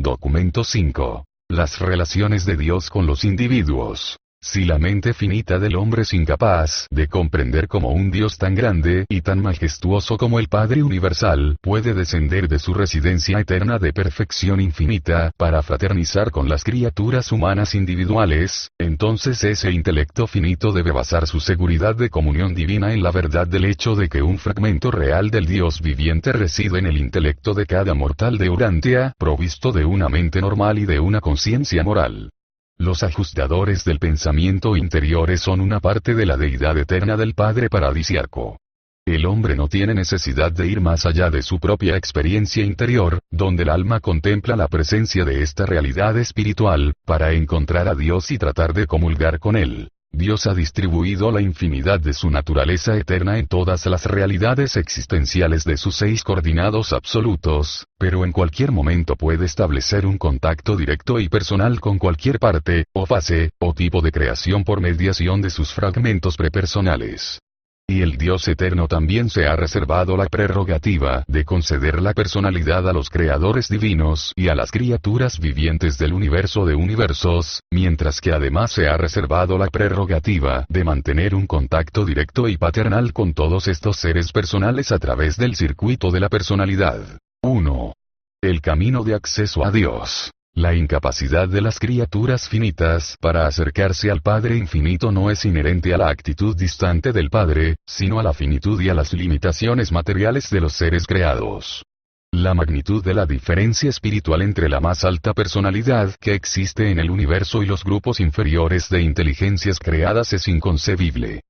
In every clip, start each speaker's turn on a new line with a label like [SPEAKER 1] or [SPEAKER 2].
[SPEAKER 1] Documento 5. Las relaciones de Dios con los individuos. Si la mente finita del hombre es incapaz de comprender cómo un Dios tan grande y tan majestuoso como el Padre Universal puede descender de su residencia eterna de perfección infinita para fraternizar con las criaturas humanas individuales, entonces ese intelecto finito debe basar su seguridad de comunión divina en la verdad del hecho de que un fragmento real del Dios viviente reside en el intelecto de cada mortal de Urantia, provisto de una mente normal y de una conciencia moral. Los ajustadores del pensamiento interiores son una parte de la deidad eterna del Padre Paradisiaco. El hombre no tiene necesidad de ir más allá de su propia experiencia interior, donde el alma contempla la presencia de esta realidad espiritual, para encontrar a Dios y tratar de comulgar con Él. Dios ha distribuido la infinidad de su naturaleza eterna en todas las realidades existenciales de sus 6 coordinados absolutos, pero en cualquier momento puede establecer un contacto directo y personal con cualquier parte, o fase, o tipo de creación por mediación de sus fragmentos prepersonales. Y el Dios eterno también se ha reservado la prerrogativa de conceder la personalidad a los creadores divinos y a las criaturas vivientes del universo de universos, mientras que además se ha reservado la prerrogativa de mantener un contacto directo y paternal con todos estos seres personales a través del circuito de la personalidad. 1. El camino de acceso a Dios. La incapacidad de las criaturas finitas para acercarse al Padre Infinito no es inherente a la actitud distante del Padre, sino a la finitud y a las limitaciones materiales de los seres creados. La magnitud de la diferencia espiritual entre la más alta personalidad que existe en el universo y los grupos inferiores de inteligencias creadas es inconcebible.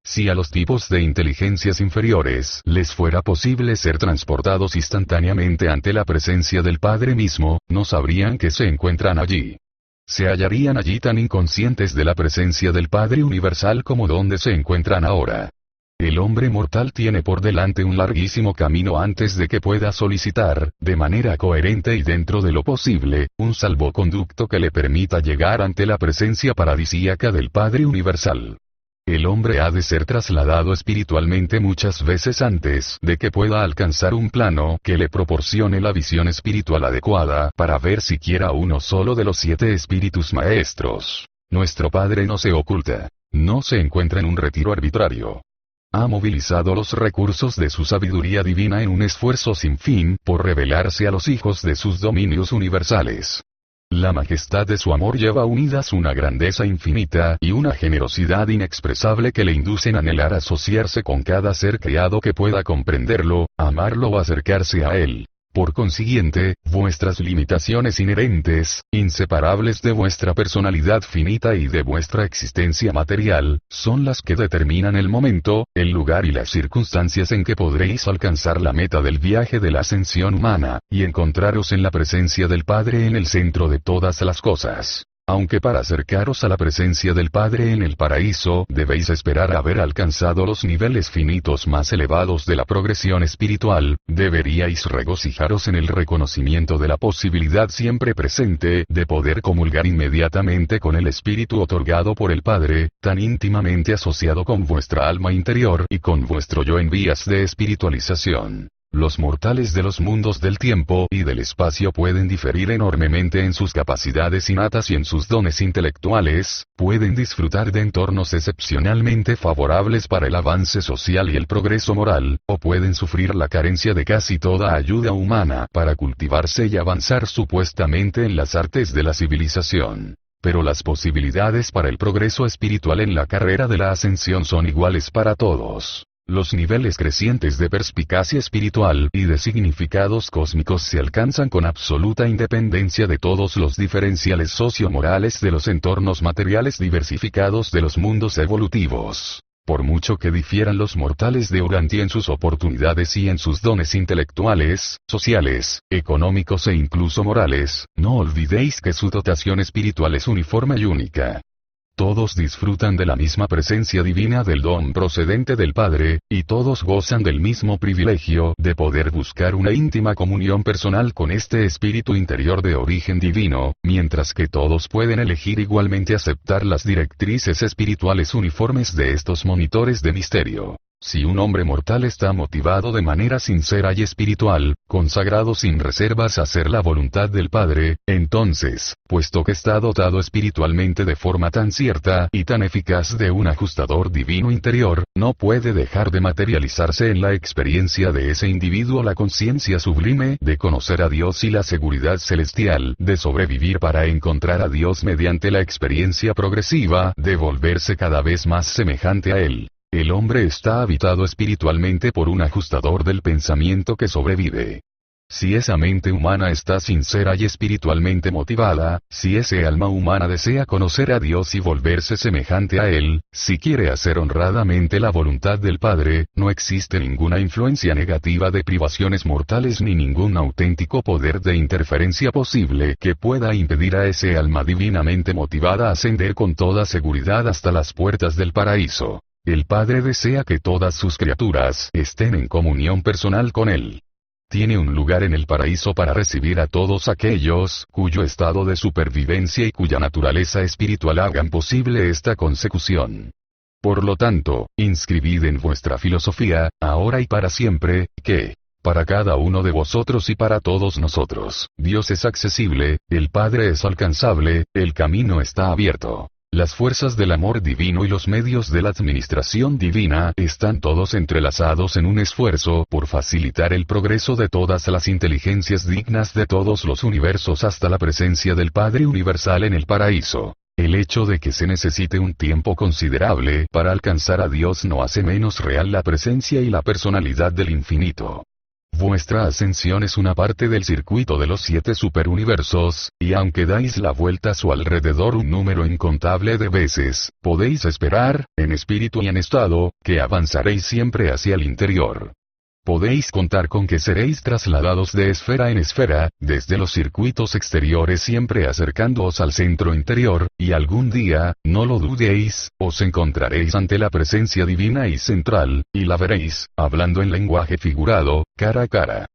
[SPEAKER 1] Si a los tipos de inteligencias inferiores les fuera posible ser transportados instantáneamente ante la presencia del Padre mismo, no sabrían que se encuentran allí. Se hallarían allí tan inconscientes de la presencia del Padre Universal como donde se encuentran ahora. El hombre mortal tiene por delante un larguísimo camino antes de que pueda solicitar, de manera coherente y dentro de lo posible, un salvoconducto que le permita llegar ante la presencia paradisíaca del Padre Universal. El hombre ha de ser trasladado espiritualmente muchas veces antes de que pueda alcanzar un plano que le proporcione la visión espiritual adecuada para ver siquiera uno solo de los 7 espíritus maestros. Nuestro Padre no se oculta. No se encuentra en un retiro arbitrario. Ha movilizado los recursos de su sabiduría divina en un esfuerzo sin fin por revelarse a los hijos de sus dominios universales. La majestad de su amor lleva unidas una grandeza infinita y una generosidad inexpresable que le inducen a anhelar asociarse con cada ser creado que pueda comprenderlo, amarlo o acercarse a él. Por consiguiente, vuestras limitaciones inherentes, inseparables de vuestra personalidad finita y de vuestra existencia material, son las que determinan el momento, el lugar y las circunstancias en que podréis alcanzar la meta del viaje de la ascensión humana, y encontraros en la presencia del Padre en el centro de todas las cosas. Aunque para acercaros a la presencia del Padre en el paraíso debéis esperar haber alcanzado los niveles finitos más elevados de la progresión espiritual, deberíais regocijaros en el reconocimiento de la posibilidad siempre presente de poder comulgar inmediatamente con el Espíritu otorgado por el Padre, tan íntimamente asociado con vuestra alma interior y con vuestro yo en vías de espiritualización. Los mortales de los mundos del tiempo y del espacio pueden diferir enormemente en sus capacidades innatas y en sus dones intelectuales, pueden disfrutar de entornos excepcionalmente favorables para el avance social y el progreso moral, o pueden sufrir la carencia de casi toda ayuda humana para cultivarse y avanzar supuestamente en las artes de la civilización. Pero las posibilidades para el progreso espiritual en la carrera de la ascensión son iguales para todos. Los niveles crecientes de perspicacia espiritual y de significados cósmicos se alcanzan con absoluta independencia de todos los diferenciales socio-morales de los entornos materiales diversificados de los mundos evolutivos. Por mucho que difieran los mortales de Urantia en sus oportunidades y en sus dones intelectuales, sociales, económicos e incluso morales, no olvidéis que su dotación espiritual es uniforme y única. Todos disfrutan de la misma presencia divina del don procedente del Padre, y todos gozan del mismo privilegio de poder buscar una íntima comunión personal con este espíritu interior de origen divino, mientras que todos pueden elegir igualmente aceptar las directrices espirituales uniformes de estos monitores de misterio. Si un hombre mortal está motivado de manera sincera y espiritual, consagrado sin reservas a hacer la voluntad del Padre, entonces, puesto que está dotado espiritualmente de forma tan cierta y tan eficaz de un ajustador divino interior, no puede dejar de materializarse en la experiencia de ese individuo la conciencia sublime de conocer a Dios y la seguridad celestial de sobrevivir para encontrar a Dios mediante la experiencia progresiva de volverse cada vez más semejante a Él. El hombre está habitado espiritualmente por un ajustador del pensamiento que sobrevive. Si esa mente humana está sincera y espiritualmente motivada, si ese alma humana desea conocer a Dios y volverse semejante a Él, si quiere hacer honradamente la voluntad del Padre, no existe ninguna influencia negativa de privaciones mortales ni ningún auténtico poder de interferencia posible que pueda impedir a ese alma divinamente motivada ascender con toda seguridad hasta las puertas del paraíso. El Padre desea que todas sus criaturas estén en comunión personal con Él. Tiene un lugar en el paraíso para recibir a todos aquellos cuyo estado de supervivencia y cuya naturaleza espiritual hagan posible esta consecución. Por lo tanto, inscribid en vuestra filosofía, ahora y para siempre, que, para cada uno de vosotros y para todos nosotros, Dios es accesible, el Padre es alcanzable, el camino está abierto. Las fuerzas del amor divino y los medios de la administración divina están todos entrelazados en un esfuerzo por facilitar el progreso de todas las inteligencias dignas de todos los universos hasta la presencia del Padre Universal en el paraíso. El hecho de que se necesite un tiempo considerable para alcanzar a Dios no hace menos real la presencia y la personalidad del infinito. Vuestra ascensión es una parte del circuito de los 7 superuniversos, y aunque dais la vuelta a su alrededor un número incontable de veces, podéis esperar, en espíritu y en estado, que avanzaréis siempre hacia el interior. Podéis contar con que seréis trasladados de esfera en esfera, desde los circuitos exteriores siempre acercándoos al centro interior, y algún día, no lo dudéis, os encontraréis ante la presencia divina y central, y la veréis, hablando en lenguaje figurado, cara a cara.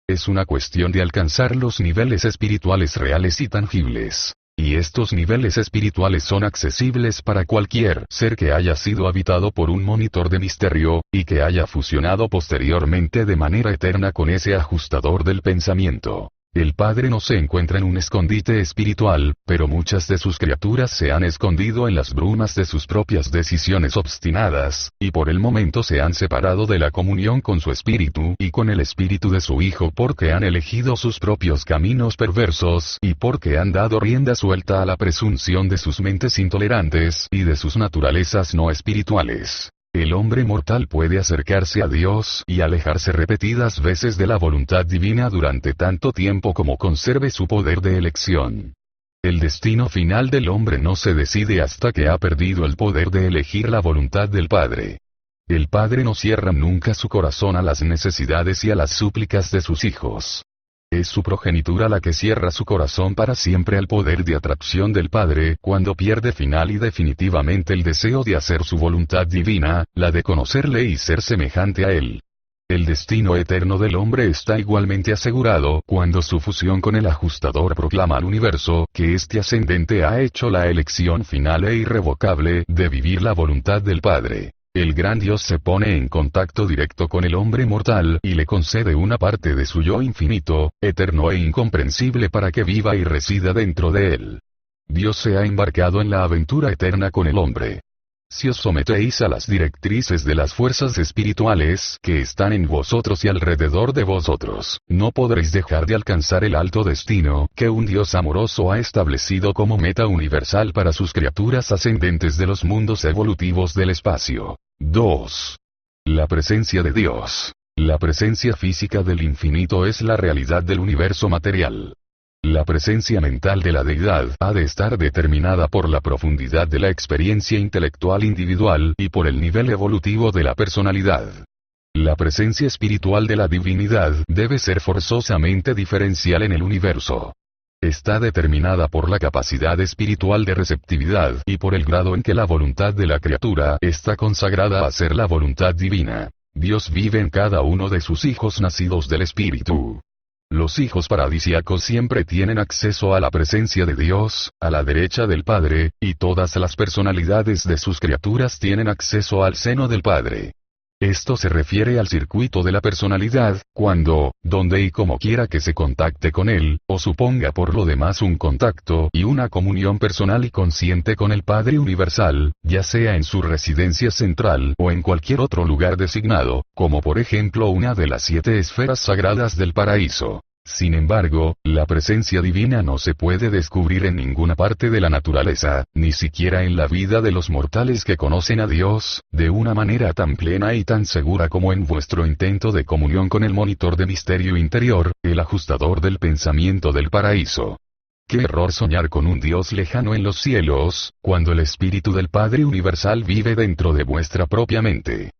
[SPEAKER 1] Es una cuestión de alcanzar los niveles espirituales reales y tangibles. Y estos niveles espirituales son accesibles para cualquier ser que haya sido habitado por un monitor de misterio, y que haya fusionado posteriormente de manera eterna con ese ajustador del pensamiento. El Padre no se encuentra en un escondite espiritual, pero muchas de sus criaturas se han escondido en las brumas de sus propias decisiones obstinadas, y por el momento se han separado de la comunión con su espíritu y con el espíritu de su Hijo porque han elegido sus propios caminos perversos y porque han dado rienda suelta a la presunción de sus mentes intolerantes y de sus naturalezas no espirituales. El hombre mortal puede acercarse a Dios y alejarse repetidas veces de la voluntad divina durante tanto tiempo como conserve su poder de elección. El destino final del hombre no se decide hasta que ha perdido el poder de elegir la voluntad del Padre. El Padre no cierra nunca su corazón a las necesidades y a las súplicas de sus hijos. Es su progenitura la que cierra su corazón para siempre al poder de atracción del Padre cuando pierde final y definitivamente el deseo de hacer su voluntad divina, la de conocerle y ser semejante a Él. El destino eterno del hombre está igualmente asegurado cuando su fusión con el ajustador proclama al universo que este ascendente ha hecho la elección final e irrevocable de vivir la voluntad del Padre. El gran Dios se pone en contacto directo con el hombre mortal y le concede una parte de su yo infinito, eterno e incomprensible para que viva y resida dentro de él. Dios se ha embarcado en la aventura eterna con el hombre. Si os sometéis a las directrices de las fuerzas espirituales que están en vosotros y alrededor de vosotros, no podréis dejar de alcanzar el alto destino que un Dios amoroso ha establecido como meta universal para sus criaturas ascendentes de los mundos evolutivos del espacio. 2. La presencia de Dios. La presencia física del infinito es la realidad del universo material. La presencia mental de la deidad ha de estar determinada por la profundidad de la experiencia intelectual individual y por el nivel evolutivo de la personalidad. La presencia espiritual de la divinidad debe ser forzosamente diferencial en el universo. Está determinada por la capacidad espiritual de receptividad y por el grado en que la voluntad de la criatura está consagrada a ser la voluntad divina. Dios vive en cada uno de sus hijos nacidos del Espíritu. Los hijos paradisíacos siempre tienen acceso a la presencia de Dios, a la derecha del Padre, y todas las personalidades de sus criaturas tienen acceso al seno del Padre. Esto se refiere al circuito de la personalidad, cuando, donde y como quiera que se contacte con él, o suponga por lo demás un contacto y una comunión personal y consciente con el Padre Universal, ya sea en su residencia central o en cualquier otro lugar designado, como por ejemplo una de las 7 esferas sagradas del paraíso. Sin embargo, la presencia divina no se puede descubrir en ninguna parte de la naturaleza, ni siquiera en la vida de los mortales que conocen a Dios, de una manera tan plena y tan segura como en vuestro intento de comunión con el monitor de misterio interior, el ajustador del pensamiento del paraíso. Qué error soñar con un Dios lejano en los cielos, cuando el Espíritu del Padre Universal vive dentro de vuestra propia mente.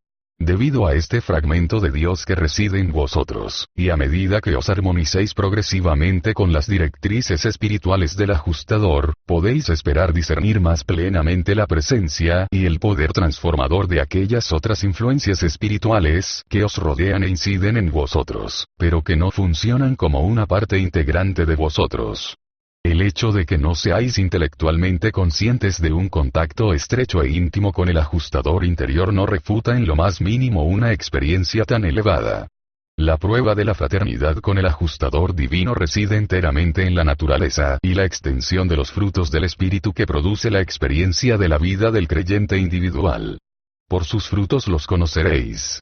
[SPEAKER 1] Debido a este fragmento de Dios que reside en vosotros, y a medida que os armonicéis progresivamente con las directrices espirituales del ajustador, podéis esperar discernir más plenamente la presencia y el poder transformador de aquellas otras influencias espirituales que os rodean e inciden en vosotros, pero que no funcionan como una parte integrante de vosotros. El hecho de que no seáis intelectualmente conscientes de un contacto estrecho e íntimo con el ajustador interior no refuta en lo más mínimo una experiencia tan elevada. La prueba de la fraternidad con el ajustador divino reside enteramente en la naturaleza y la extensión de los frutos del espíritu que produce la experiencia de la vida del creyente individual. Por sus frutos los conoceréis.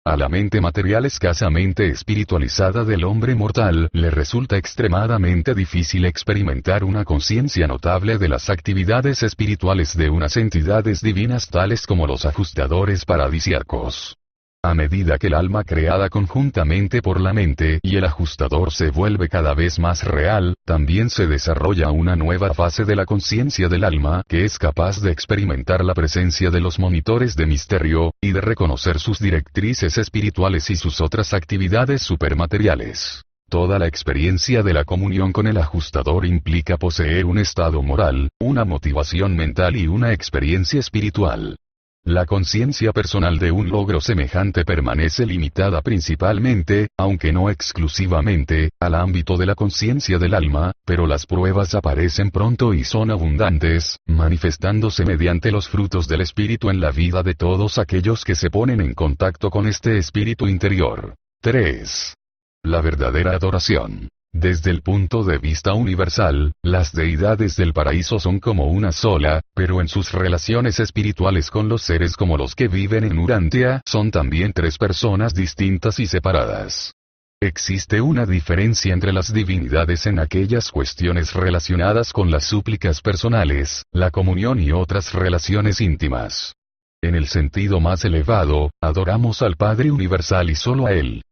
[SPEAKER 1] A la mente material escasamente espiritualizada del hombre mortal le resulta extremadamente difícil experimentar una conciencia notable de las actividades espirituales de unas entidades divinas tales como los ajustadores paradisiacos. A medida que el alma creada conjuntamente por la mente y el ajustador se vuelve cada vez más real, también se desarrolla una nueva fase de la conciencia del alma que es capaz de experimentar la presencia de los monitores de misterio, y de reconocer sus directrices espirituales y sus otras actividades supermateriales. Toda la experiencia de la comunión con el ajustador implica poseer un estado moral, una motivación mental y una experiencia espiritual. La conciencia personal de un logro semejante permanece limitada principalmente, aunque no exclusivamente, al ámbito de la conciencia del alma, pero las pruebas aparecen pronto y son abundantes, manifestándose mediante los frutos del espíritu en la vida de todos aquellos que se ponen en contacto con este espíritu interior. 3. La verdadera adoración. Desde el punto de vista universal, las deidades del paraíso son como una sola, pero en sus relaciones espirituales con los seres como los que viven en Urantia son también 3 personas distintas y separadas. Existe una diferencia entre las divinidades en aquellas cuestiones relacionadas con las súplicas personales, la comunión y otras relaciones íntimas. En el sentido más elevado, adoramos al Padre Universal y solo a Él.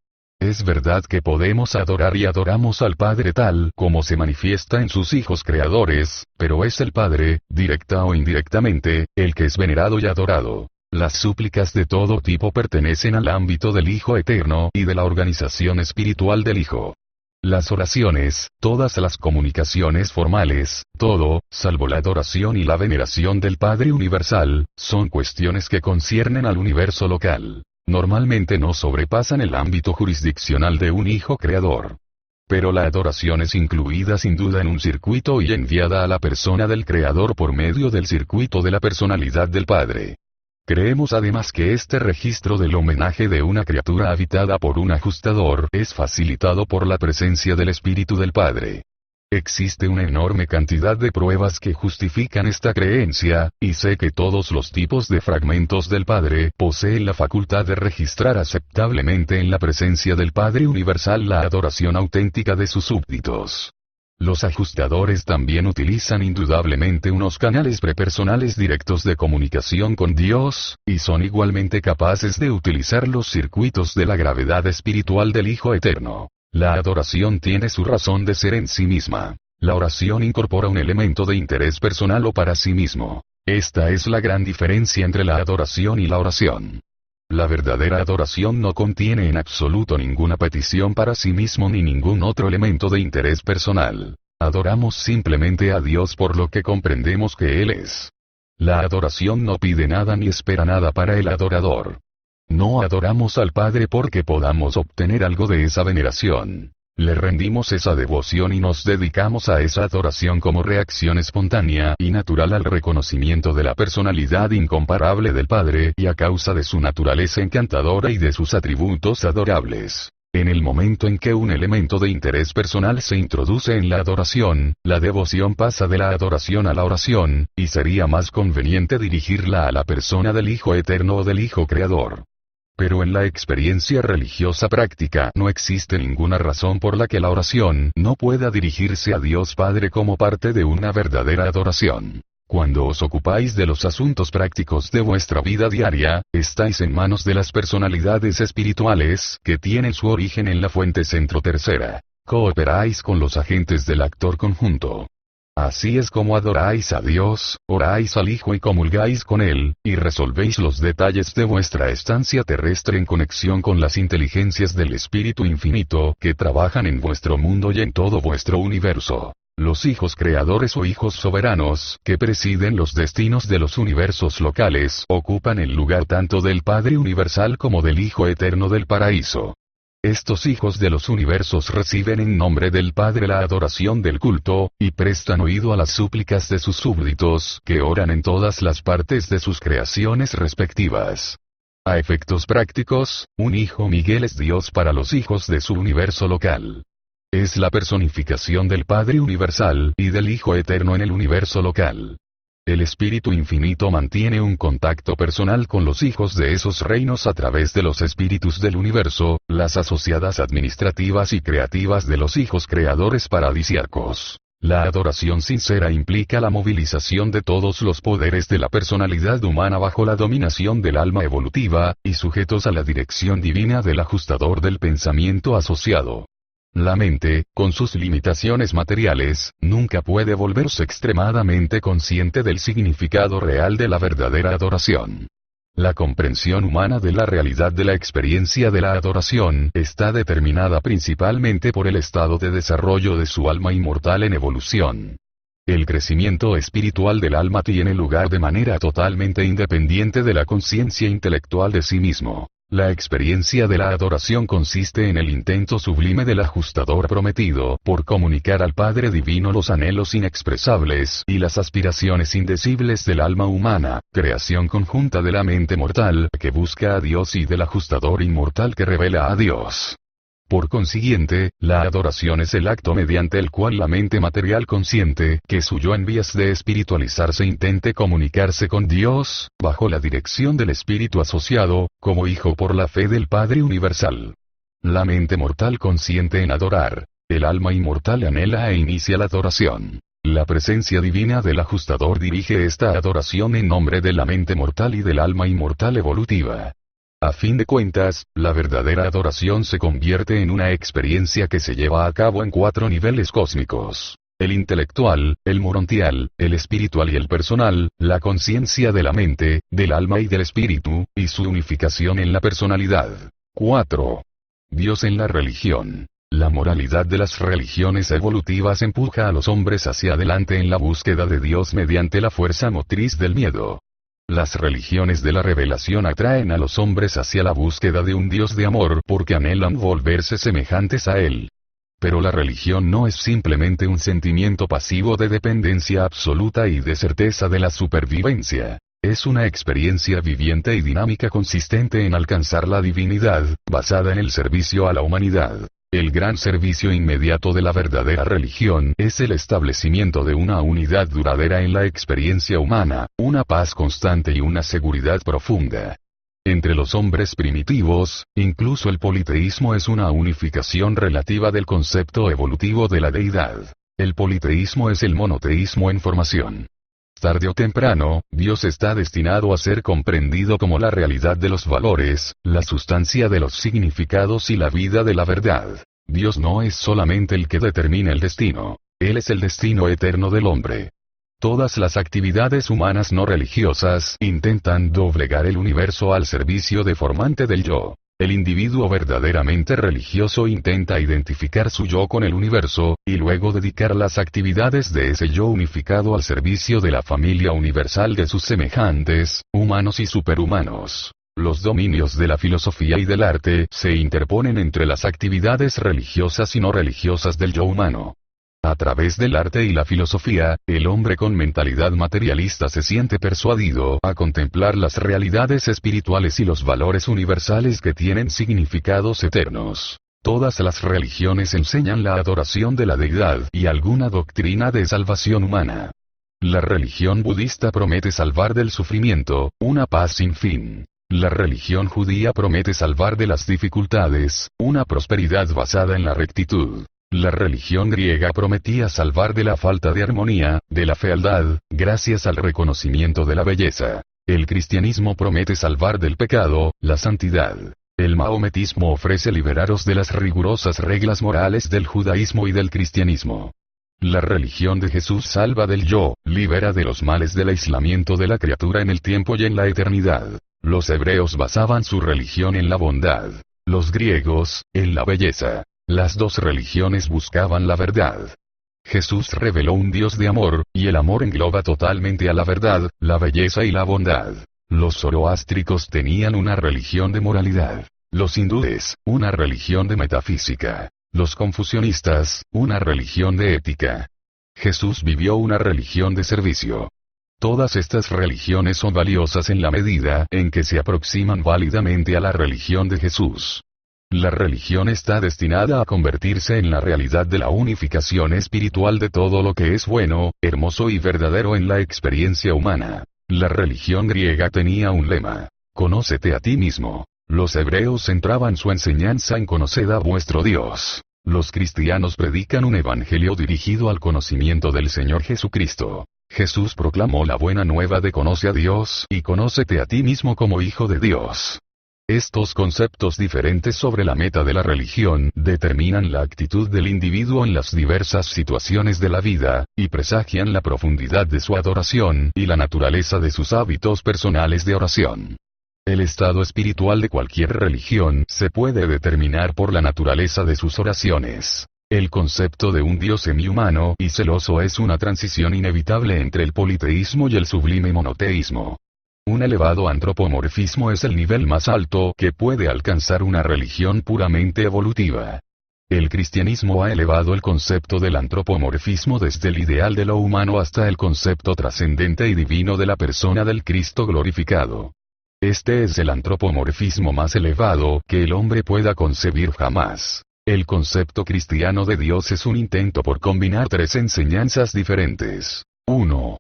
[SPEAKER 1] Es verdad que podemos adorar y adoramos al Padre tal como se manifiesta en sus hijos creadores, pero es el Padre, directa o indirectamente, el que es venerado y adorado. Las súplicas de todo tipo pertenecen al ámbito del Hijo Eterno y de la organización espiritual del Hijo. Las oraciones, todas las comunicaciones formales, todo, salvo la adoración y la veneración del Padre Universal, son cuestiones que conciernen al universo local. Normalmente no sobrepasan el ámbito jurisdiccional de un hijo creador. Pero la adoración es incluida sin duda en un circuito y enviada a la persona del creador por medio del circuito de la personalidad del Padre. Creemos además que este registro del homenaje de una criatura habitada por un ajustador es facilitado por la presencia del Espíritu del Padre. Existe una enorme cantidad de pruebas que justifican esta creencia, y sé que todos los tipos de fragmentos del Padre poseen la facultad de registrar aceptablemente en la presencia del Padre Universal la adoración auténtica de sus súbditos. Los ajustadores también utilizan indudablemente unos canales prepersonales directos de comunicación con Dios, y son igualmente capaces de utilizar los circuitos de la gravedad espiritual del Hijo Eterno. La adoración tiene su razón de ser en sí misma. La oración incorpora un elemento de interés personal o para sí mismo. Esta es la gran diferencia entre la adoración y la oración. La verdadera adoración no contiene en absoluto ninguna petición para sí mismo ni ningún otro elemento de interés personal. Adoramos simplemente a Dios por lo que comprendemos que Él es. La adoración no pide nada ni espera nada para el adorador. No adoramos al Padre porque podamos obtener algo de esa veneración. Le rendimos esa devoción y nos dedicamos a esa adoración como reacción espontánea y natural al reconocimiento de la personalidad incomparable del Padre y a causa de su naturaleza encantadora y de sus atributos adorables. En el momento en que un elemento de interés personal se introduce en la adoración, la devoción pasa de la adoración a la oración, y sería más conveniente dirigirla a la persona del Hijo Eterno o del Hijo Creador. Pero en la experiencia religiosa práctica no existe ninguna razón por la que la oración no pueda dirigirse a Dios Padre como parte de una verdadera adoración. Cuando os ocupáis de los asuntos prácticos de vuestra vida diaria, estáis en manos de las personalidades espirituales que tienen su origen en la fuente centro tercera. Cooperáis con los agentes del actor conjunto. Así es como adoráis a Dios, oráis al Hijo y comulgáis con Él, y resolvéis los detalles de vuestra estancia terrestre en conexión con las inteligencias del Espíritu Infinito que trabajan en vuestro mundo y en todo vuestro universo. Los hijos creadores o hijos soberanos, que presiden los destinos de los universos locales, ocupan el lugar tanto del Padre Universal como del Hijo Eterno del Paraíso. Estos hijos de los universos reciben en nombre del Padre la adoración del culto, y prestan oído a las súplicas de sus súbditos, que oran en todas las partes de sus creaciones respectivas. A efectos prácticos, un hijo Miguel es Dios para los hijos de su universo local. Es la personificación del Padre Universal y del Hijo Eterno en el universo local. El Espíritu Infinito mantiene un contacto personal con los hijos de esos reinos a través de los espíritus del universo, las asociadas administrativas y creativas de los hijos creadores paradisiacos. La adoración sincera implica la movilización de todos los poderes de la personalidad humana bajo la dominación del alma evolutiva, y sujetos a la dirección divina del ajustador del pensamiento asociado. La mente, con sus limitaciones materiales, nunca puede volverse extremadamente consciente del significado real de la verdadera adoración. La comprensión humana de la realidad de la experiencia de la adoración está determinada principalmente por el estado de desarrollo de su alma inmortal en evolución. El crecimiento espiritual del alma tiene lugar de manera totalmente independiente de la conciencia intelectual de sí mismo. La experiencia de la adoración consiste en el intento sublime del ajustador prometido por comunicar al Padre Divino los anhelos inexpresables y las aspiraciones indecibles del alma humana, creación conjunta de la mente mortal que busca a Dios y del ajustador inmortal que revela a Dios. Por consiguiente, la adoración es el acto mediante el cual la mente material consciente, que es su yo en vías de espiritualizarse, intente comunicarse con Dios, bajo la dirección del espíritu asociado, como hijo por la fe del Padre Universal. La mente mortal consiente en adorar. El alma inmortal anhela e inicia la adoración. La presencia divina del ajustador dirige esta adoración en nombre de la mente mortal y del alma inmortal evolutiva. A fin de cuentas, la verdadera adoración se convierte en una experiencia que se lleva a cabo en 4 niveles cósmicos: el intelectual, el morontial, el espiritual y el personal, la conciencia de la mente, del alma y del espíritu, y su unificación en la personalidad. 4. Dios en la religión. La moralidad de las religiones evolutivas empuja a los hombres hacia adelante en la búsqueda de Dios mediante la fuerza motriz del miedo. Las religiones de la revelación atraen a los hombres hacia la búsqueda de un Dios de amor porque anhelan volverse semejantes a Él. Pero la religión no es simplemente un sentimiento pasivo de dependencia absoluta y de certeza de la supervivencia. Es una experiencia viviente y dinámica consistente en alcanzar la divinidad, basada en el servicio a la humanidad. El gran servicio inmediato de la verdadera religión es el establecimiento de una unidad duradera en la experiencia humana, una paz constante y una seguridad profunda. Entre los hombres primitivos, incluso el politeísmo es una unificación relativa del concepto evolutivo de la deidad. El politeísmo es el monoteísmo en formación. Tarde o temprano, Dios está destinado a ser comprendido como la realidad de los valores, la sustancia de los significados y la vida de la verdad. Dios no es solamente el que determina el destino, Él es el destino eterno del hombre. Todas las actividades humanas no religiosas intentan doblegar el universo al servicio deformante del yo. El individuo verdaderamente religioso intenta identificar su yo con el universo, y luego dedicar las actividades de ese yo unificado al servicio de la familia universal de sus semejantes, humanos y superhumanos. Los dominios de la filosofía y del arte se interponen entre las actividades religiosas y no religiosas del yo humano. A través del arte y la filosofía, el hombre con mentalidad materialista se siente persuadido a contemplar las realidades espirituales y los valores universales que tienen significados eternos. Todas las religiones enseñan la adoración de la deidad y alguna doctrina de salvación humana. La religión budista promete salvar del sufrimiento, una paz sin fin. La religión judía promete salvar de las dificultades, una prosperidad basada en la rectitud. La religión griega prometía salvar de la falta de armonía, de la fealdad, gracias al reconocimiento de la belleza. El cristianismo promete salvar del pecado, la santidad. El maometismo ofrece liberaros de las rigurosas reglas morales del judaísmo y del cristianismo. La religión de Jesús salva del yo, libera de los males del aislamiento de la criatura en el tiempo y en la eternidad. Los hebreos basaban su religión en la bondad. Los griegos, en la belleza. Las dos religiones buscaban la verdad. Jesús reveló un Dios de amor, y el amor engloba totalmente a la verdad, la belleza y la bondad. Los zoroástricos tenían una religión de moralidad. Los hindúes, una religión de metafísica. Los confucionistas, una religión de ética. Jesús vivió una religión de servicio. Todas estas religiones son valiosas en la medida en que se aproximan válidamente a la religión de Jesús. La religión está destinada a convertirse en la realidad de la unificación espiritual de todo lo que es bueno, hermoso y verdadero en la experiencia humana. La religión griega tenía un lema: conócete a ti mismo. Los hebreos centraban su enseñanza en conoced a vuestro Dios. Los cristianos predican un evangelio dirigido al conocimiento del Señor Jesucristo. Jesús proclamó la buena nueva de conoce a Dios y conócete a ti mismo como hijo de Dios. Estos conceptos diferentes sobre la meta de la religión determinan la actitud del individuo en las diversas situaciones de la vida, y presagian la profundidad de su adoración y la naturaleza de sus hábitos personales de oración. El estado espiritual de cualquier religión se puede determinar por la naturaleza de sus oraciones. El concepto de un Dios semihumano y celoso es una transición inevitable entre el politeísmo y el sublime monoteísmo. Un elevado antropomorfismo es el nivel más alto que puede alcanzar una religión puramente evolutiva. El cristianismo ha elevado el concepto del antropomorfismo desde el ideal de lo humano hasta el concepto trascendente y divino de la persona del Cristo glorificado. Este es el antropomorfismo más elevado que el hombre pueda concebir jamás. El concepto cristiano de Dios es un intento por combinar tres enseñanzas diferentes. 1.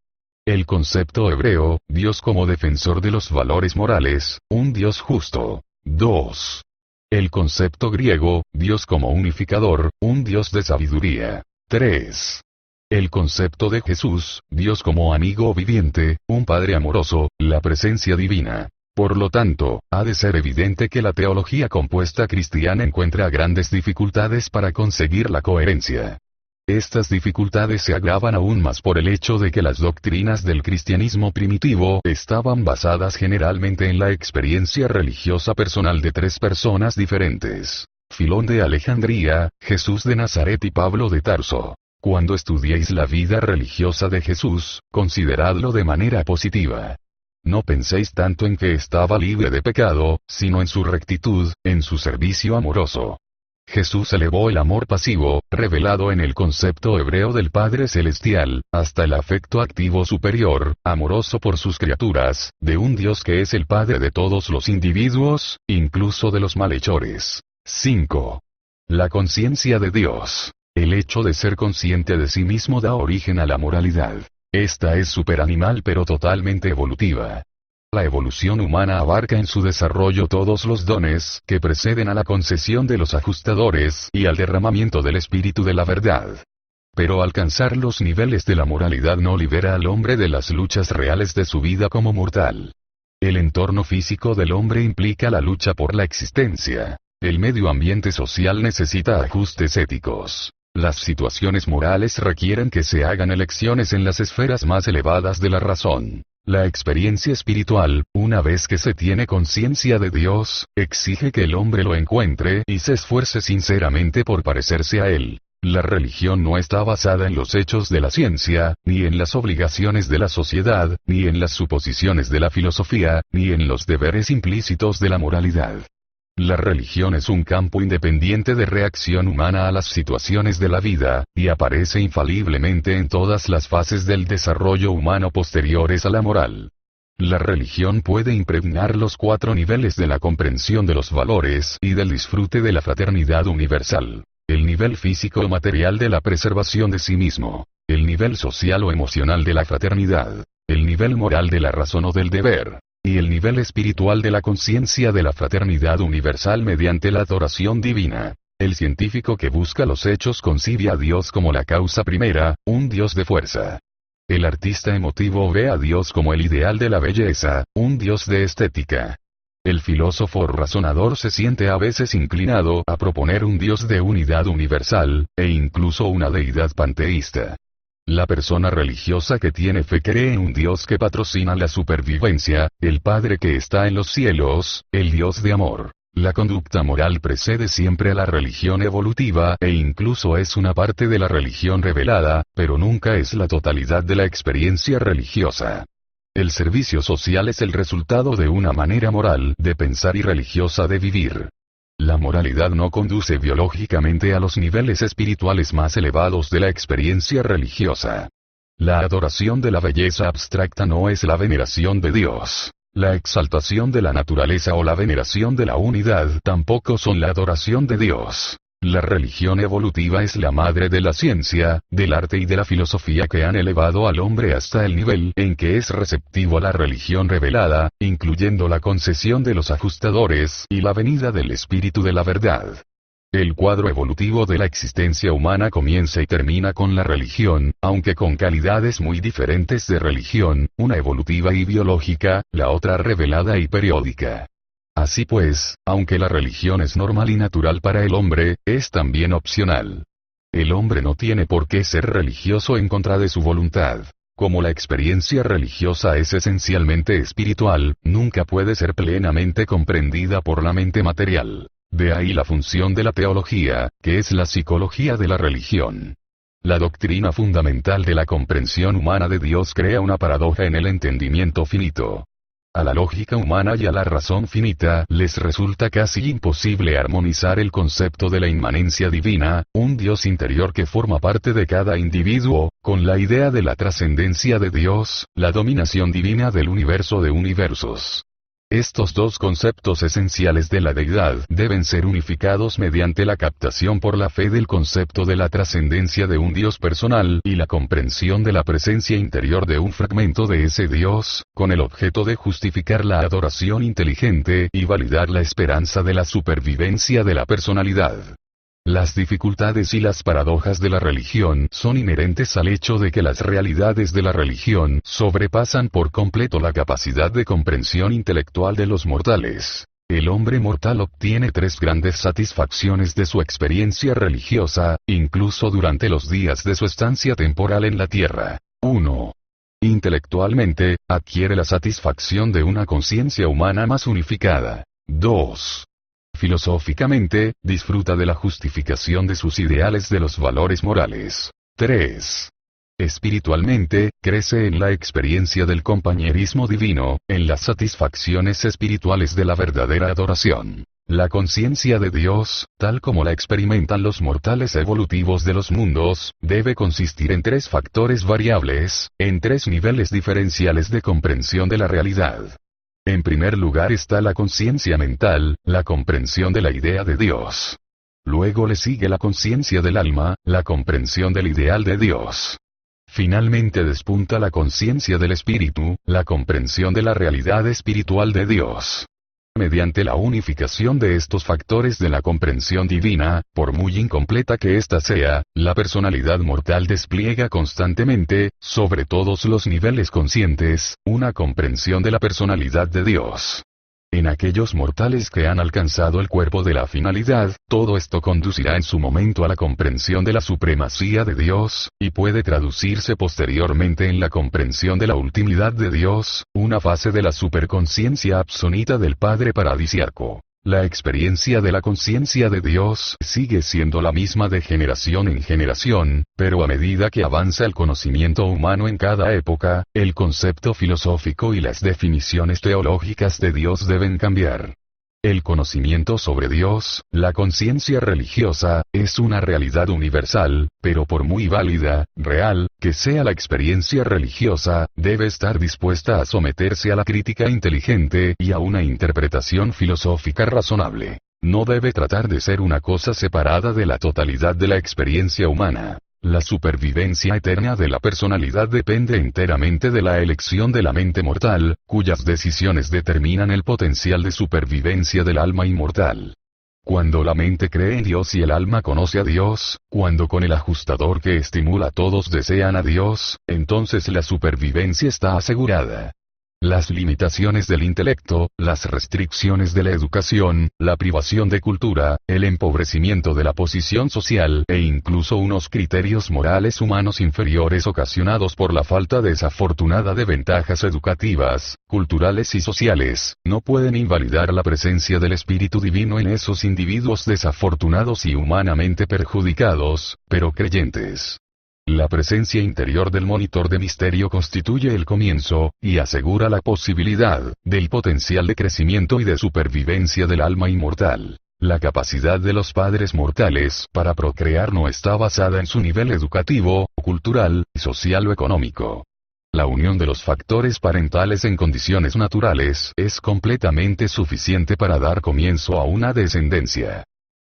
[SPEAKER 1] El concepto hebreo, Dios como defensor de los valores morales, un Dios justo. 2. El concepto griego, Dios como unificador, un Dios de sabiduría. 3. El concepto de Jesús, Dios como amigo viviente, un Padre amoroso, la presencia divina. Por lo tanto, ha de ser evidente que la teología compuesta cristiana encuentra grandes dificultades para conseguir la coherencia. Estas dificultades se agravan aún más por el hecho de que las doctrinas del cristianismo primitivo estaban basadas generalmente en la experiencia religiosa personal de tres personas diferentes: Filón de Alejandría, Jesús de Nazaret y Pablo de Tarso. Cuando estudiéis la vida religiosa de Jesús, consideradlo de manera positiva. No penséis tanto en que estaba libre de pecado, sino en su rectitud, en su servicio amoroso. Jesús elevó el amor pasivo, revelado en el concepto hebreo del Padre Celestial, hasta el afecto activo superior, amoroso por sus criaturas, de un Dios que es el Padre de todos los individuos, incluso de los malhechores. 5. La conciencia de Dios. El hecho de ser consciente de sí mismo da origen a la moralidad. Esta es superanimal pero totalmente evolutiva. La evolución humana abarca en su desarrollo todos los dones que preceden a la concesión de los ajustadores y al derramamiento del espíritu de la verdad. Pero alcanzar los niveles de la moralidad no libera al hombre de las luchas reales de su vida como mortal. El entorno físico del hombre implica la lucha por la existencia. El medio ambiente social necesita ajustes éticos. Las situaciones morales requieren que se hagan elecciones en las esferas más elevadas de la razón. La experiencia espiritual, una vez que se tiene conciencia de Dios, exige que el hombre lo encuentre y se esfuerce sinceramente por parecerse a Él. La religión no está basada en los hechos de la ciencia, ni en las obligaciones de la sociedad, ni en las suposiciones de la filosofía, ni en los deberes implícitos de la moralidad. La religión es un campo independiente de reacción humana a las situaciones de la vida, y aparece infaliblemente en todas las fases del desarrollo humano posteriores a la moral. La religión puede impregnar los 4 niveles de la comprensión de los valores y del disfrute de la fraternidad universal. El nivel físico o material de la preservación de sí mismo. El nivel social o emocional de la fraternidad. El nivel moral de la razón o del deber. Y el nivel espiritual de la conciencia de la fraternidad universal mediante la adoración divina. El científico que busca los hechos concibe a Dios como la causa primera, un Dios de fuerza. El artista emotivo ve a Dios como el ideal de la belleza, un Dios de estética. El filósofo razonador se siente a veces inclinado a proponer un Dios de unidad universal, e incluso una deidad panteísta. La persona religiosa que tiene fe cree en un Dios que patrocina la supervivencia, el Padre que está en los cielos, el Dios de amor. La conducta moral precede siempre a la religión evolutiva e incluso es una parte de la religión revelada, pero nunca es la totalidad de la experiencia religiosa. El servicio social es el resultado de una manera moral de pensar y religiosa de vivir. La moralidad no conduce biológicamente a los niveles espirituales más elevados de la experiencia religiosa. La adoración de la belleza abstracta no es la veneración de Dios. La exaltación de la naturaleza o la veneración de la unidad tampoco son la adoración de Dios. La religión evolutiva es la madre de la ciencia, del arte y de la filosofía que han elevado al hombre hasta el nivel en que es receptivo a la religión revelada, incluyendo la concesión de los ajustadores y la venida del espíritu de la verdad. El cuadro evolutivo de la existencia humana comienza y termina con la religión, aunque con calidades muy diferentes de religión, una evolutiva y biológica, la otra revelada y periódica. Así pues, aunque la religión es normal y natural para el hombre, es también opcional. El hombre no tiene por qué ser religioso en contra de su voluntad. Como la experiencia religiosa es esencialmente espiritual, nunca puede ser plenamente comprendida por la mente material. De ahí la función de la teología, que es la psicología de la religión. La doctrina fundamental de la comprensión humana de Dios crea una paradoja en el entendimiento finito. A la lógica humana y a la razón finita les resulta casi imposible armonizar el concepto de la inmanencia divina, un Dios interior que forma parte de cada individuo, con la idea de la trascendencia de Dios, la dominación divina del universo de universos. Estos dos conceptos esenciales de la deidad deben ser unificados mediante la captación por la fe del concepto de la trascendencia de un Dios personal y la comprensión de la presencia interior de un fragmento de ese Dios, con el objeto de justificar la adoración inteligente y validar la esperanza de la supervivencia de la personalidad. Las dificultades y las paradojas de la religión son inherentes al hecho de que las realidades de la religión sobrepasan por completo la capacidad de comprensión intelectual de los mortales. El hombre mortal obtiene 3 grandes satisfacciones de su experiencia religiosa, incluso durante los días de su estancia temporal en la tierra. 1. Intelectualmente, adquiere la satisfacción de una conciencia humana más unificada. 2. Filosóficamente, disfruta de la justificación de sus ideales de los valores morales. 3. Espiritualmente, crece en la experiencia del compañerismo divino, en las satisfacciones espirituales de la verdadera adoración. La conciencia de Dios, tal como la experimentan los mortales evolutivos de los mundos, debe consistir en 3 factores variables, en 3 niveles diferenciales de comprensión de la realidad. En primer lugar está la conciencia mental, la comprensión de la idea de Dios. Luego le sigue la conciencia del alma, la comprensión del ideal de Dios. Finalmente despunta la conciencia del espíritu, la comprensión de la realidad espiritual de Dios. Mediante la unificación de estos factores de la comprensión divina, por muy incompleta que ésta sea, la personalidad mortal despliega constantemente, sobre todos los niveles conscientes, una comprensión de la personalidad de Dios. En aquellos mortales que han alcanzado el cuerpo de la finalidad, todo esto conducirá en su momento a la comprensión de la supremacía de Dios, y puede traducirse posteriormente en la comprensión de la ultimidad de Dios, una fase de la superconciencia absoluta del Padre paradisiaco. La experiencia de la conciencia de Dios sigue siendo la misma de generación en generación, pero a medida que avanza el conocimiento humano en cada época, el concepto filosófico y las definiciones teológicas de Dios deben cambiar. El conocimiento sobre Dios, la conciencia religiosa, es una realidad universal, pero por muy válida, real, que sea la experiencia religiosa, debe estar dispuesta a someterse a la crítica inteligente y a una interpretación filosófica razonable. No debe tratar de ser una cosa separada de la totalidad de la experiencia humana. La supervivencia eterna de la personalidad depende enteramente de la elección de la mente mortal, cuyas decisiones determinan el potencial de supervivencia del alma inmortal. Cuando la mente cree en Dios y el alma conoce a Dios, cuando con el ajustador que estimula a todos desean a Dios, entonces la supervivencia está asegurada. Las limitaciones del intelecto, las restricciones de la educación, la privación de cultura, el empobrecimiento de la posición social e incluso unos criterios morales humanos inferiores ocasionados por la falta desafortunada de ventajas educativas, culturales y sociales, no pueden invalidar la presencia del Espíritu Divino en esos individuos desafortunados y humanamente perjudicados, pero creyentes. La presencia interior del monitor de misterio constituye el comienzo, y asegura la posibilidad, del potencial de crecimiento y de supervivencia del alma inmortal. La capacidad de los padres mortales para procrear no está basada en su nivel educativo, cultural, social o económico. La unión de los factores parentales en condiciones naturales es completamente suficiente para dar comienzo a una descendencia.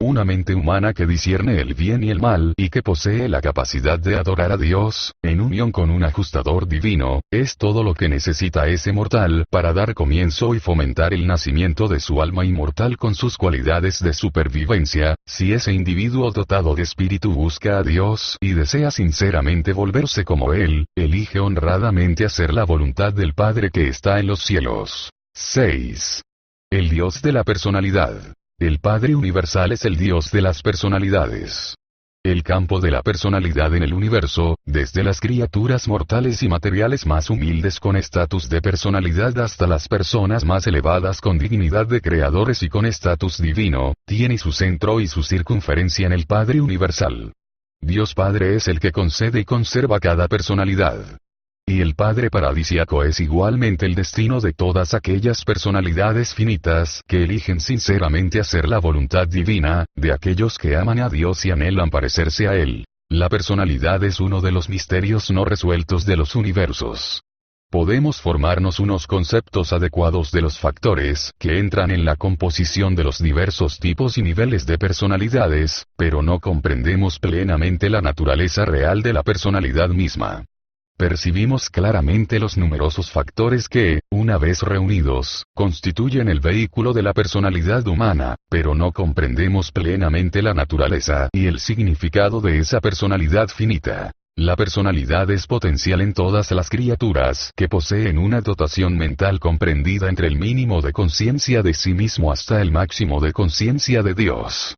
[SPEAKER 1] Una mente humana que discierne el bien y el mal y que posee la capacidad de adorar a Dios, en unión con un ajustador divino, es todo lo que necesita ese mortal para dar comienzo y fomentar el nacimiento de su alma inmortal con sus cualidades de supervivencia. Si ese individuo dotado de espíritu busca a Dios y desea sinceramente volverse como Él, elige honradamente hacer la voluntad del Padre que está en los cielos. 6. El Dios de la personalidad. El Padre Universal es el Dios de las personalidades. El campo de la personalidad en el universo, desde las criaturas mortales y materiales más humildes con estatus de personalidad hasta las personas más elevadas con dignidad de creadores y con estatus divino, tiene su centro y su circunferencia en el Padre Universal. Dios Padre es el que concede y conserva cada personalidad. Y el Padre Paradisiaco es igualmente el destino de todas aquellas personalidades finitas que eligen sinceramente hacer la voluntad divina, de aquellos que aman a Dios y anhelan parecerse a Él. La personalidad es uno de los misterios no resueltos de los universos. Podemos formarnos unos conceptos adecuados de los factores que entran en la composición de los diversos tipos y niveles de personalidades, pero no comprendemos plenamente la naturaleza real de la personalidad misma. Percibimos claramente los numerosos factores que, una vez reunidos, constituyen el vehículo de la personalidad humana, pero no comprendemos plenamente la naturaleza y el significado de esa personalidad finita. La personalidad es potencial en todas las criaturas que poseen una dotación mental comprendida entre el mínimo de conciencia de sí mismo hasta el máximo de conciencia de Dios.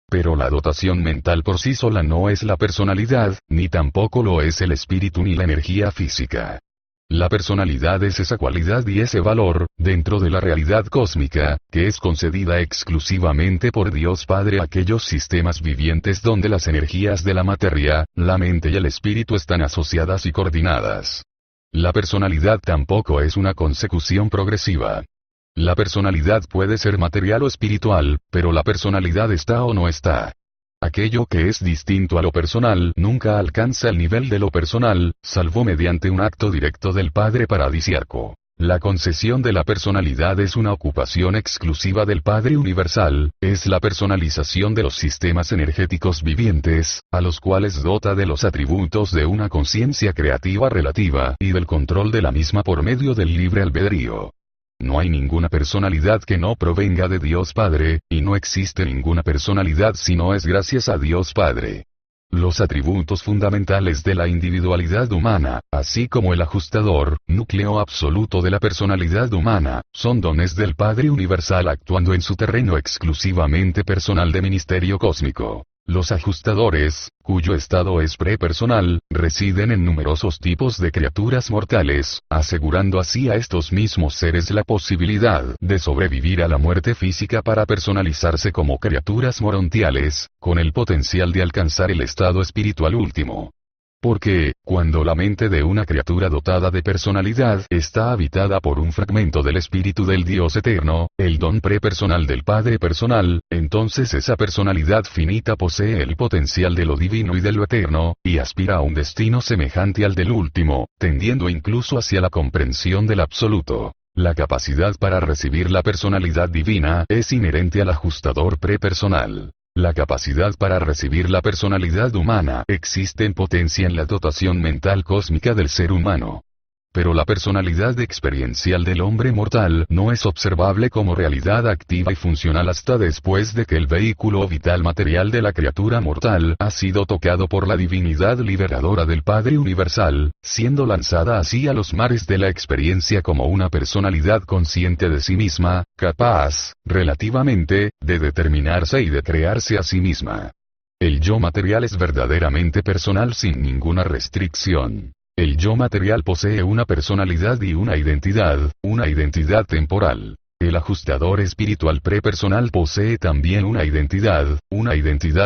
[SPEAKER 1] Pero la dotación mental por sí sola no es la personalidad, ni tampoco lo es el espíritu ni la energía física. La personalidad es esa cualidad y ese valor, dentro de la realidad cósmica, que es concedida exclusivamente por Dios Padre a aquellos sistemas vivientes donde las energías de la materia, la mente y el espíritu están asociadas y coordinadas. La personalidad tampoco es una consecución progresiva. La personalidad puede ser material o espiritual, pero la personalidad está o no está. Aquello que es distinto a lo personal nunca alcanza el nivel de lo personal, salvo mediante un acto directo del Padre Paradisiaco. La concesión de la personalidad es una ocupación exclusiva del Padre Universal, es la personalización de los sistemas energéticos vivientes, a los cuales dota de los atributos de una conciencia creativa relativa y del control de la misma por medio del libre albedrío. No hay ninguna personalidad que no provenga de Dios Padre, y no existe ninguna personalidad si no es gracias a Dios Padre. Los atributos fundamentales de la individualidad humana, así como el ajustador, núcleo absoluto de la personalidad humana, son dones del Padre Universal actuando en su terreno exclusivamente personal de ministerio cósmico. Los ajustadores, cuyo estado es prepersonal, residen en numerosos tipos de criaturas mortales, asegurando así a estos mismos seres la posibilidad de sobrevivir a la muerte física para personalizarse como criaturas morontiales, con el potencial de alcanzar el estado espiritual último. Porque, cuando la mente de una criatura dotada de personalidad está habitada por un fragmento del espíritu del Dios eterno, el don prepersonal del Padre personal, entonces esa personalidad finita posee el potencial de lo divino y de lo eterno, y aspira a un destino semejante al del último, tendiendo incluso hacia la comprensión del absoluto. La capacidad para recibir la personalidad divina es inherente al ajustador prepersonal. La capacidad para recibir la personalidad humana existe en potencia en la dotación mental cósmica del ser humano. Pero la personalidad experiencial del hombre mortal no es observable como realidad activa y funcional hasta después de que el vehículo vital material de la criatura mortal ha sido tocado por la divinidad liberadora del Padre Universal, siendo lanzada así a los mares de la experiencia como una personalidad consciente de sí misma, capaz, relativamente, de determinarse y de crearse a sí misma. El yo material es verdaderamente personal sin ninguna restricción. El yo material posee una personalidad y una identidad temporal. El ajustador espiritual prepersonal posee también una identidad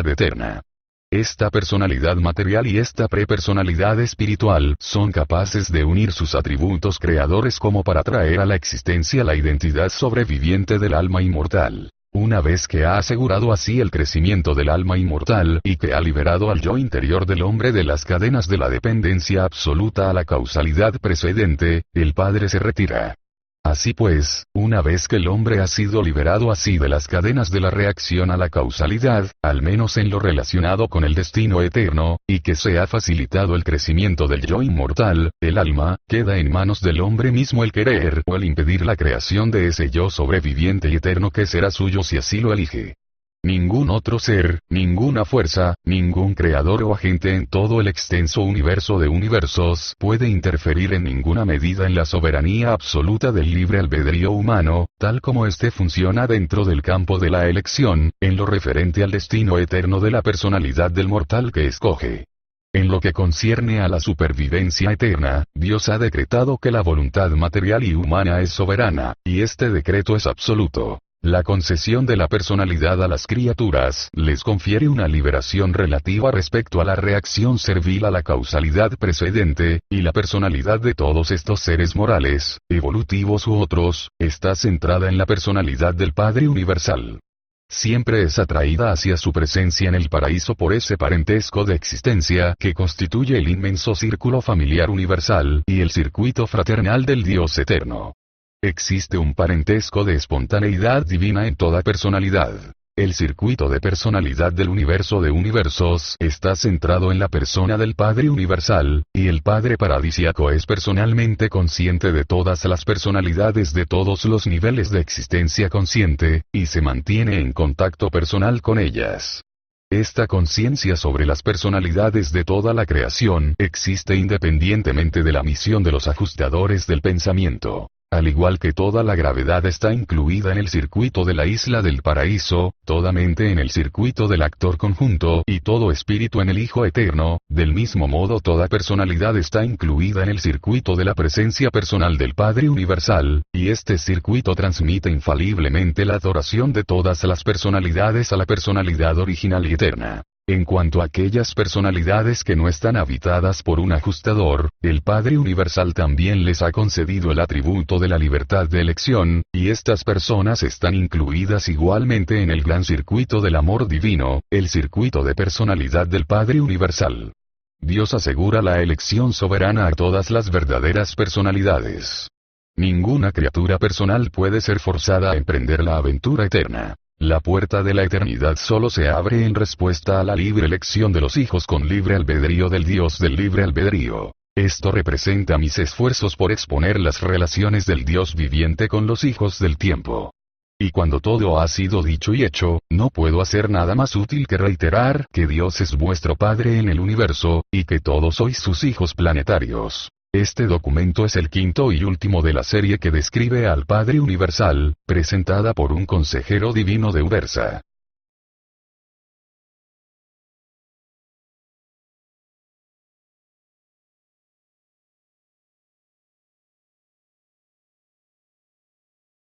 [SPEAKER 1] eterna. Esta personalidad material y esta prepersonalidad espiritual son capaces de unir sus atributos creadores como para traer a la existencia la identidad sobreviviente del alma inmortal. Una vez que ha asegurado así el crecimiento del alma inmortal y que ha liberado al yo interior del hombre de las cadenas de la dependencia absoluta a la causalidad precedente, el Padre se retira. Así pues, una vez que el hombre ha sido liberado así de las cadenas de la reacción a la causalidad, al menos en lo relacionado con el destino eterno, y que se ha facilitado el crecimiento del yo inmortal, el alma, queda en manos del hombre mismo el querer o el impedir la creación de ese yo sobreviviente y eterno que será suyo si así lo elige. Ningún otro ser, ninguna fuerza, ningún creador o agente en todo el extenso universo de universos puede interferir en ninguna medida en la soberanía absoluta del libre albedrío humano, tal como éste funciona dentro del campo de la elección, en lo referente al destino eterno de la personalidad del mortal que escoge. En lo que concierne a la supervivencia eterna, Dios ha decretado que la voluntad material y humana es soberana, y este decreto es absoluto. La concesión de la personalidad a las criaturas les confiere una liberación relativa respecto a la reacción servil a la causalidad precedente, y la personalidad de todos estos seres morales, evolutivos u otros, está centrada en la personalidad del Padre Universal. Siempre es atraída hacia su presencia en el paraíso por ese parentesco de existencia que constituye el inmenso círculo familiar universal y el circuito fraternal del Dios eterno. Existe un parentesco de espontaneidad divina en toda personalidad. El circuito de personalidad del universo de universos está centrado en la persona del Padre Universal, y el Padre Paradisiaco es personalmente consciente de todas las personalidades de todos los niveles de existencia consciente, y se mantiene en contacto personal con ellas. Esta conciencia sobre las personalidades de toda la creación existe independientemente de la misión de los ajustadores del pensamiento. Al igual que toda la gravedad está incluida en el circuito de la isla del paraíso, toda mente en el circuito del actor conjunto y todo espíritu en el Hijo eterno, del mismo modo toda personalidad está incluida en el circuito de la presencia personal del Padre Universal, y este circuito transmite infaliblemente la adoración de todas las personalidades a la personalidad original y eterna. En cuanto a aquellas personalidades que no están habitadas por un ajustador, el Padre Universal también les ha concedido el atributo de la libertad de elección, y estas personas están incluidas igualmente en el gran circuito del amor divino, el circuito de personalidad del Padre Universal. Dios asegura la elección soberana a todas las verdaderas personalidades. Ninguna criatura personal puede ser forzada a emprender la aventura eterna. La puerta de la eternidad solo se abre en respuesta a la libre elección de los hijos con libre albedrío del Dios del libre albedrío. Esto representa mis esfuerzos por exponer las relaciones del Dios viviente con los hijos del tiempo. Y cuando todo ha sido dicho y hecho, no puedo hacer nada más útil que reiterar que Dios es vuestro Padre en el universo, y que todos sois sus hijos planetarios. Este documento es el quinto y último de la serie que describe al Padre Universal, presentada por un consejero divino de Ubersa.